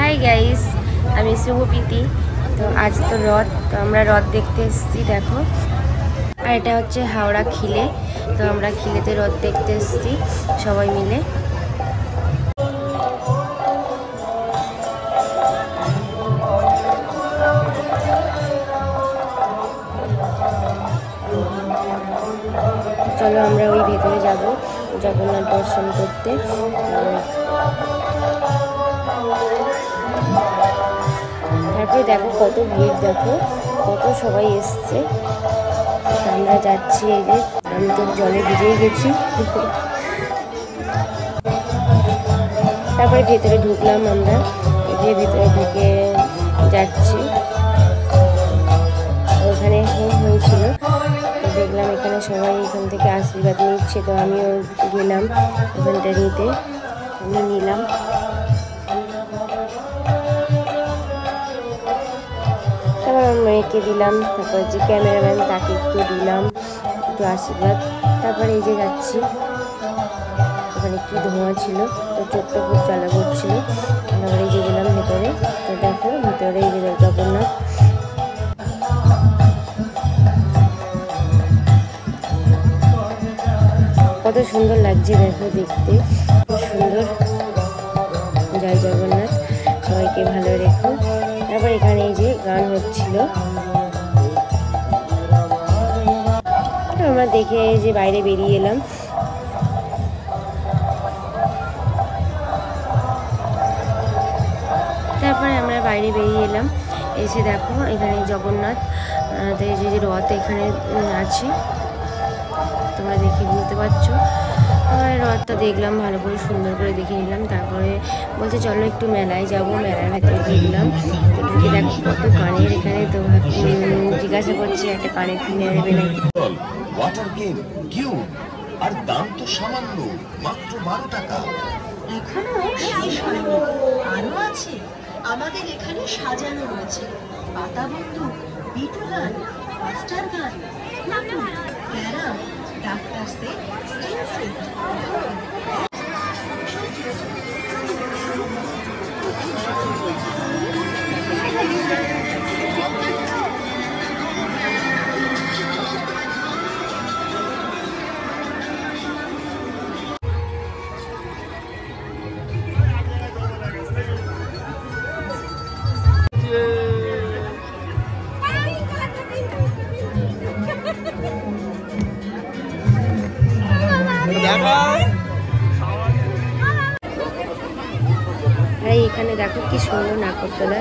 Hi guys, আমি শুভপ্রীতি। তো আজ তো রথ, তো আমরা রথ দেখতে এসেছি দেখো। আর এটা হচ্ছে হাওড়া খিলে। তো আমরা খিলেতে রথ দেখতে এসেছি সবাই মিলে। চলো আমরা ওই ভেতরে যাব জগন্নাথ দর্শন করতে। তারপরে দেখো কত ভিড়, দেখো কত সবাই এসছে। আমরা যাচ্ছি, এই যে আমি তো জলে ভিজেই গেছি। তারপরে ভেতরে ঢুকলাম আমরা, এই যে ভেতরে ঢুকে যাচ্ছি। ওখানে হোম হয়েছিল, তো দেখলাম এখানে সবাই এখান থেকে আশীর্বাদ নিচ্ছে। তো আমিও গেলাম ওখানটা নিতে, আমি নিলাম। তারপর আমার মেয়েকে দিলাম, তারপর যে ক্যামেরাম্যান তাকে একটু দিলাম একটু আশীর্বাদ। তারপরে এই যে যাচ্ছি, ওখানে একটু ধোঁয়া ছিল, তো চোখটা খুব জ্বালা করছিল। তারপরে এই যে গেলাম ভেতরে। তো দেখো ভেতরে এই যে জগন্নাথ। কত সুন্দর লাগছে দেখো দেখতে, খুব সুন্দর। জয় জগন্নাথ, সবাইকে ভালো রেখো। তারপর এখানে এই যে গান হচ্ছিল, আমরা দেখে এই যে বাইরে বেরিয়ে এলাম। তারপরে আমরা বাইরে বেরিয়ে এলাম, এসে দেখো এখানে জগন্নাথ এই যে রথ এখানে আছে, তোমরা দেখে বুঝতে পারছো। রথটা দেখলাম ভালো করে, সুন্দর করে দেখে নিলাম। তারপরে বলছে চলো একটু মেলায় যাবো, মেলার ভেতরে ঢুকলাম। তো ঢুকে দেখো কত কানের এখানে। তো জিজ্ঞাসা করছি একটা কানের কিনে নেবে নাকি। ওয়াটার গেম কিউ আর দাম তো সামান্য, মাত্র 12 টাকা। এখনো শেষ হয়নি, আরো আছে। আমাদের এখানে সাজানো রয়েছে পাতা বন্দুক, B2 gun, master gun, carrom, ডাক্তার সেট, স্টিল সেট। আর এখানে দেখো কি সুন্দর নাগরদোলা,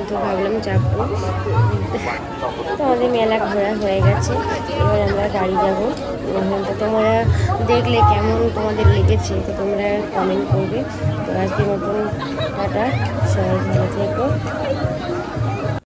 তো ভাবলাম চাপবো। তো আমাদের মেলা ঘোরা হয়ে গেছে, এবার আমরা বাড়ি যাবো। তো তোমরা দেখলে কেমন তোমাদের লেগেছে, তো তোমরা কমেন্ট করবে। তো আজকের মতন টাটা, সবাই ভালো থেকো।